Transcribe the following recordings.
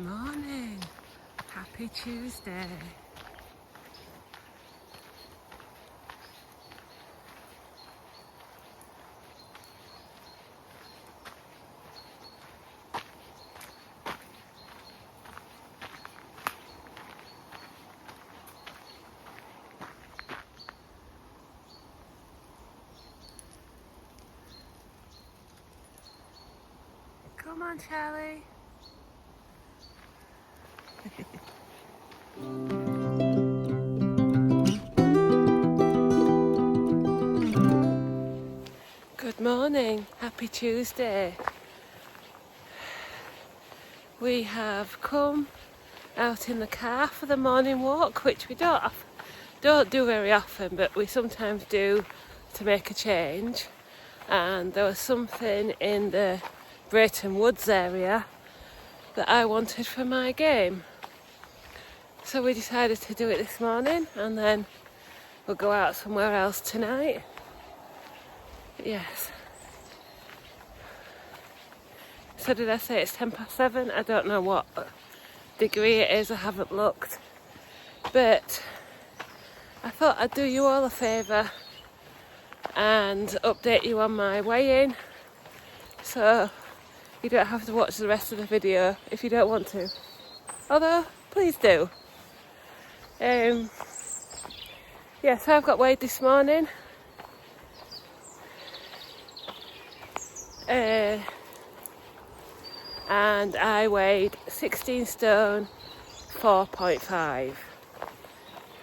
Morning, happy Tuesday. Come on, Charlie. Good morning, happy Tuesday. We have come out in the car for the morning walk, which we don't do very often, but we sometimes do to make a change. And there was something in the Brayton Woods area that I wanted for my game. So we decided to do it this morning, and then we'll go out somewhere else tonight. Yes. So did I say it's 7:10? I don't know what degree it is, I haven't looked. But I thought I'd do you all a favour and update you on my weigh-in. So you don't have to watch the rest of the video if you don't want to. Although, please do. Yeah, so I've got weighed this morning. And I weighed 16 stone 4.5.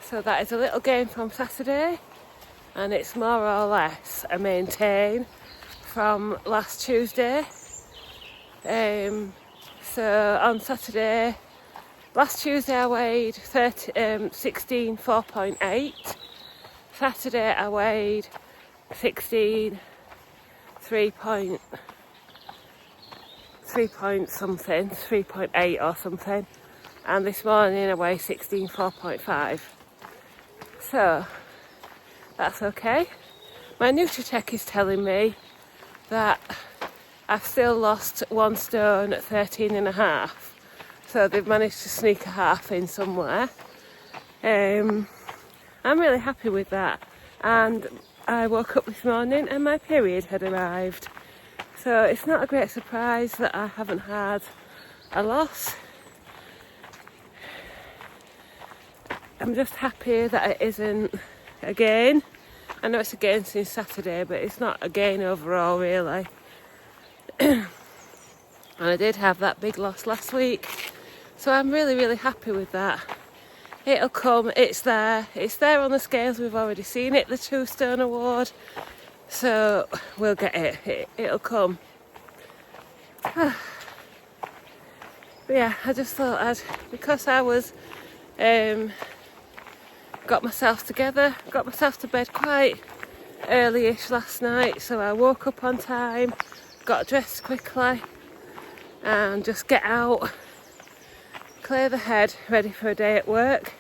So that is a little gain from Saturday, and it's more or less a maintain from last Tuesday. So on Saturday, last Tuesday I weighed 16 4.8. Saturday I weighed 16 3 point something, 3.8 or something, and this morning I weigh 16 4.5. So that's okay. My Nutri-Check is telling me that I've still lost 1 stone at 13.5, so they've managed to sneak a half in somewhere. I'm really happy with that, and I woke up this morning and my period had arrived. So it's not a great surprise that I haven't had a loss. I'm just happy that it isn't a gain. I know it's a gain since Saturday, but it's not a gain overall really. And I did have that big loss last week, so I'm really happy with that. It'll come, it's there on the scales, we've already seen it, the 2 stone award. So we'll get it. It'll come. But yeah, I just thought because I was got myself together, got myself to bed quite early-ish last night, so I woke up on time, got dressed quickly, and just get out, clear the head, ready for a day at work.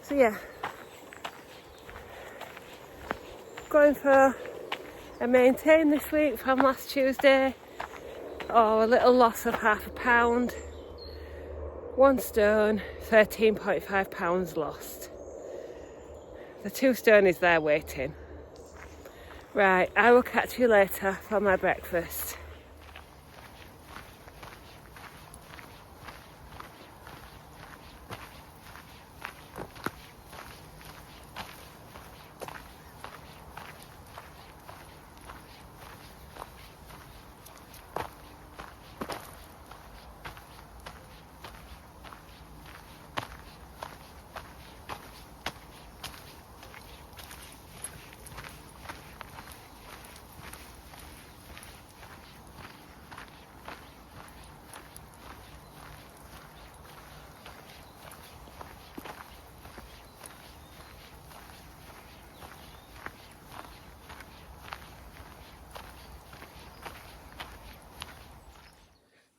So yeah, going for a maintain this week from last Tuesday, or a little loss of half a pound. 1 stone, 13.5 pounds lost. The 2 stone is there waiting. Right, I will catch you later for my breakfast.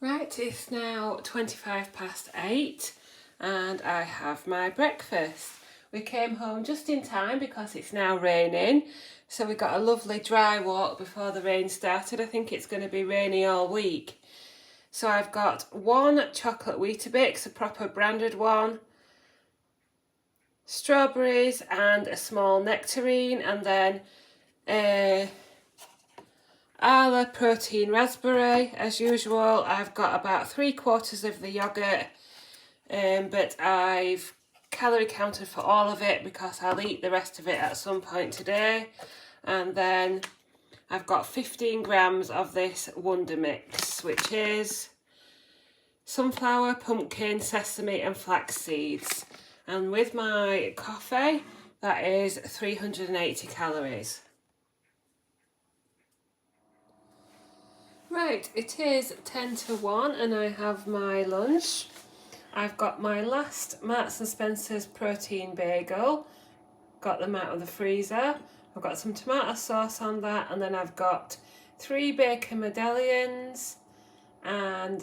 Right, it's now 8:25 and I have my breakfast. We came home just in time because it's now raining, so we got a lovely dry walk before the rain started. I think it's going to be rainy all week. So I've got one chocolate Weetabix, a proper branded one, strawberries and a small nectarine, and then a Arla protein raspberry. As usual, I've got about 3/4 of the yoghurt, but I've calorie counted for all of it because I'll eat the rest of it at some point today. And then I've got 15 grams of this Wonder Mix, which is sunflower, pumpkin, sesame and flax seeds. And with my coffee, that is 380 calories. Right, it is 10 to 1 and I have my lunch. I've got my last Marks and Spencer's protein bagel, got them out of the freezer. I've got some tomato sauce on that, and then I've got 3 bacon medallions and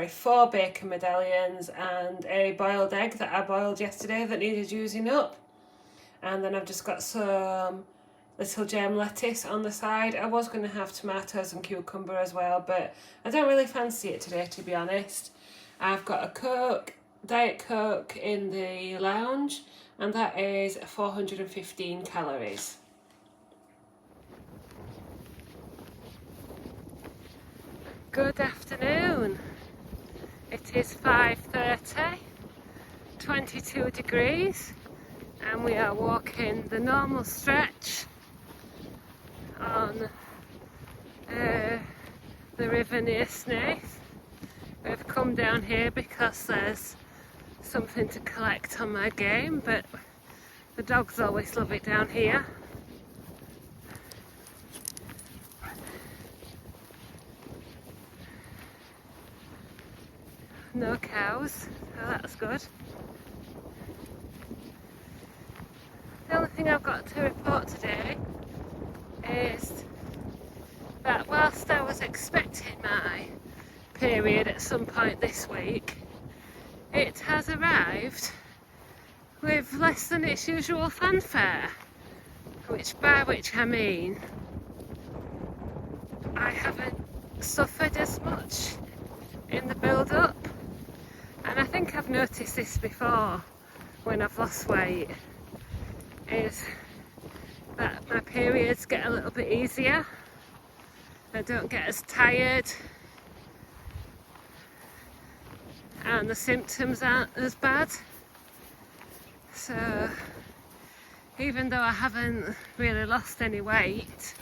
4 bacon medallions and a boiled egg that I boiled yesterday that needed using up. And then I've just got some little gem lettuce on the side. I was going to have tomatoes and cucumber as well, but I don't really fancy it today, to be honest. I've got a Coke, Diet Coke in the lounge, and that is 415 calories. Good afternoon. It is 5:30, 22 degrees, and we are walking the normal stretch on the river near Snaith. We've come down here because there's something to collect on my game, but the dogs always love it down here. No cows, so that's good. The only thing I've got to report today is that whilst I was expecting my period at some point this week, it has arrived with less than its usual fanfare, by which I mean I haven't suffered as much in the build-up, and I think I've noticed this before when I've lost weight, is that my periods get a little bit easier. I don't get as tired and the symptoms aren't as bad. So even though I haven't really lost any weight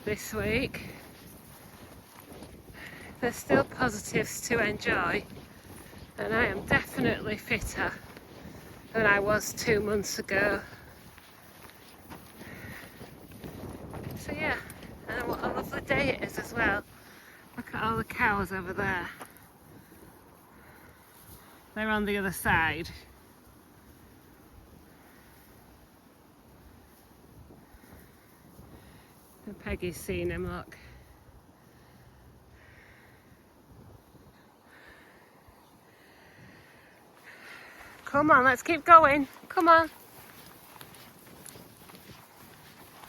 this week, there's still positives to enjoy, and I am definitely fitter than I was 2 months ago. So yeah, and what a lovely day it is as well. Look at all the cows over there. They're on the other side. And Peggy's seen him, look. Come on, let's keep going. Come on.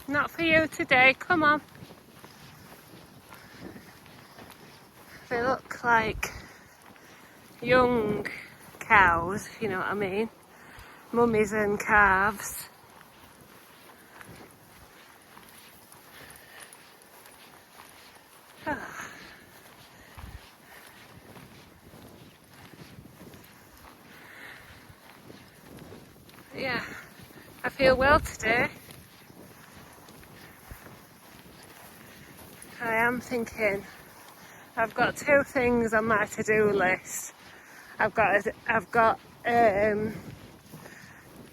Not for you today, come on. They look like young cows, if you know what I mean. Mummies and calves. Yeah, I feel well today. I am thinking I've got 2 things on my to-do list. I've got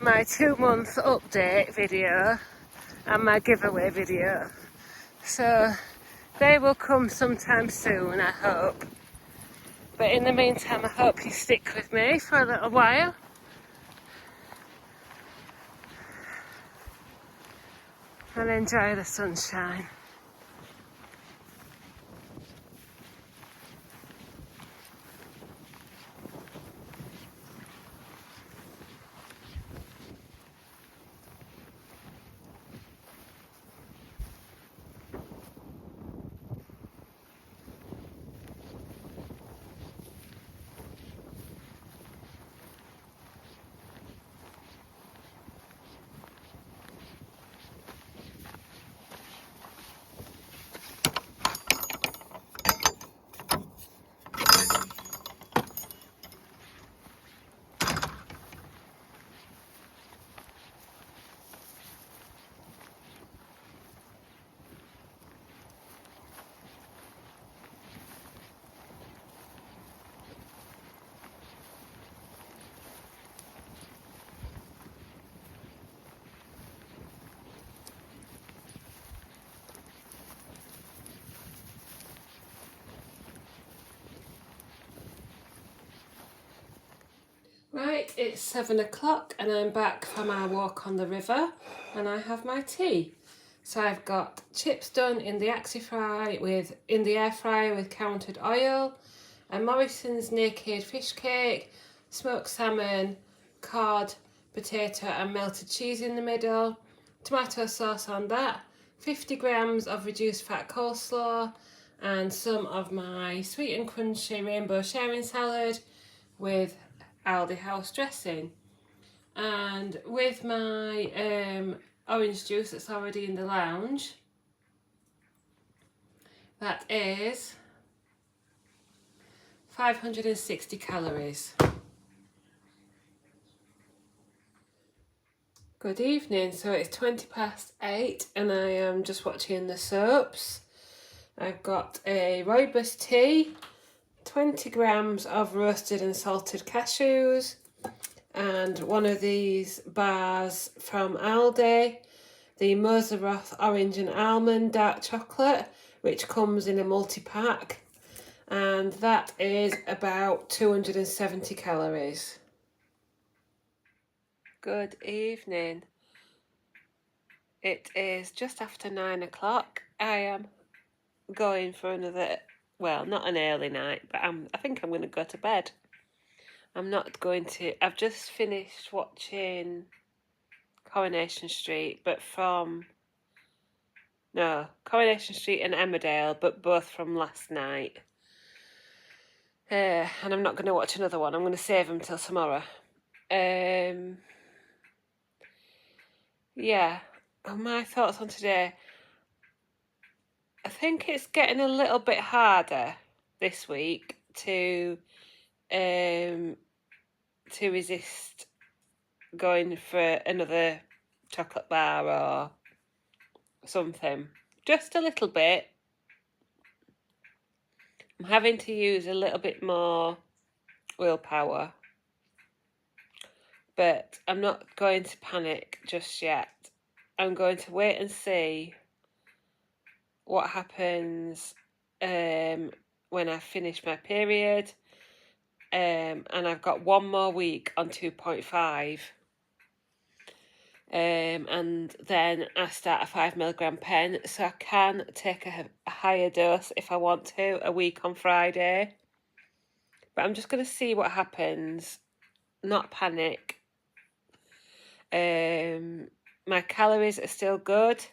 my 2-month update video and my giveaway video. So they will come sometime soon, I hope. But in the meantime, I hope you stick with me for a little while. And enjoy the sunshine. Right, it's 7 o'clock and I'm back from our walk on the river and I have my tea. So I've got chips done in the in the air fryer with counted oil, a Morrison's naked fish cake, smoked salmon, cod, potato and melted cheese in the middle, tomato sauce on that, 50 grams of reduced fat coleslaw and some of my sweet and crunchy rainbow sharing salad with Aldi house dressing. And with my orange juice that's already in the lounge, that is 560 calories. Good evening, so it's 8:20 and I am just watching the soaps. I've got a rooibos tea, 20 grams of roasted and salted cashews, and one of these bars from Aldi, the Moseroth orange and almond dark chocolate, which comes in a multi-pack, and that is about 270 calories. Good evening. It is just after 9 o'clock. I am going for another, well, not an early night, but I think I'm going to go to bed. I've just finished watching Coronation Street, Coronation Street and Emmerdale, but both from last night. And I'm not going to watch another one. I'm going to save them till tomorrow. Yeah, my thoughts on today. I think it's getting a little bit harder this week to resist going for another chocolate bar or something. Just a little bit. I'm having to use a little bit more willpower. But I'm not going to panic just yet. I'm going to wait and see what happens when I finish my period. And I've got one more week on 2.5. And then I start a 5mg pen, so I can take a higher dose if I want to, a week on Friday. But I'm just going to see what happens, not panic. My calories are still good,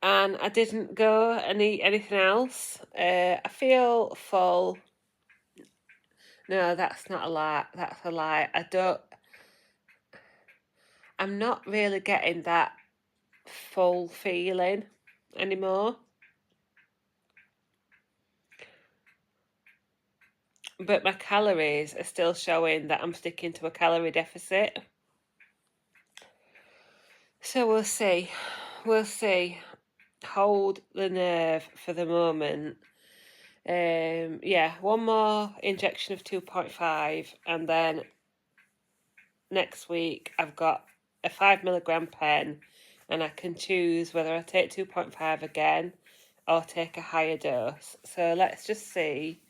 and I didn't go and eat anything else. I feel full. No, that's not a lie. That's a lie. I'm not really getting that full feeling anymore. But my calories are still showing that I'm sticking to a calorie deficit. So we'll see. We'll see. Hold the nerve for the moment. One more injection of 2.5, and then next week I've got a 5mg pen, and I can choose whether I take 2.5 again or take a higher dose. So let's just see.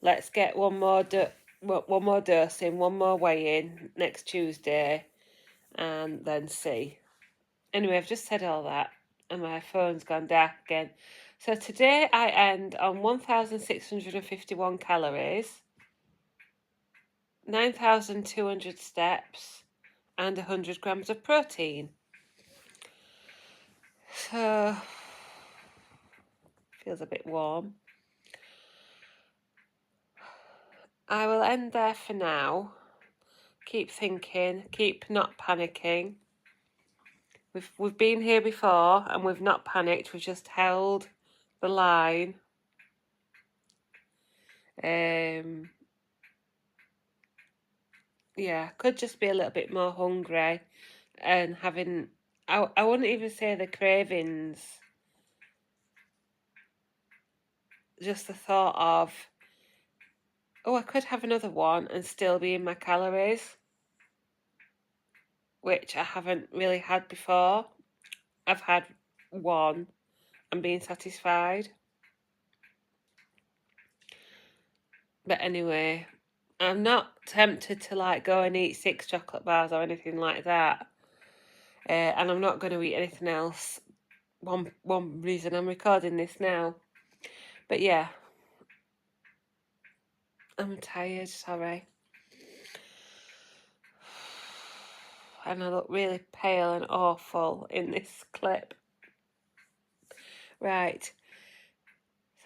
Let's get one more dose in, one more weigh-in next Tuesday, and then see. Anyway, I've just said all that, and my phone's gone dark again. So today I end on 1,651 calories, 9,200 steps, and 100 grams of protein. So, feels a bit warm. I will end there for now. Keep thinking, keep not panicking. We've been here before and we've not panicked, we've just held the line. Could just be a little bit more hungry and having, I wouldn't even say the cravings, just the thought of, I could have another one and still be in my calories, which I haven't really had before. I've had one and been satisfied. But anyway, I'm not tempted to like go and eat 6 chocolate bars or anything like that. And I'm not going to eat anything else. One reason I'm recording this now. But yeah, I'm tired, sorry. And I look really pale and awful in this clip. Right.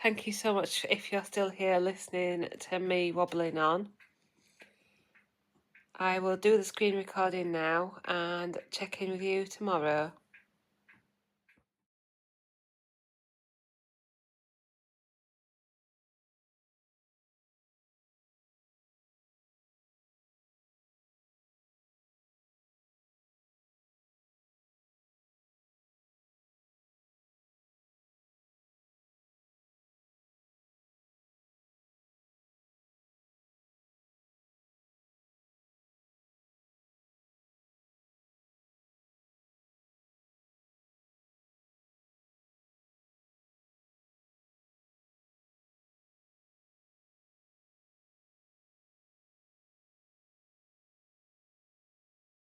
Thank you so much if you're still here listening to me wobbling on. I will do the screen recording now and check in with you tomorrow.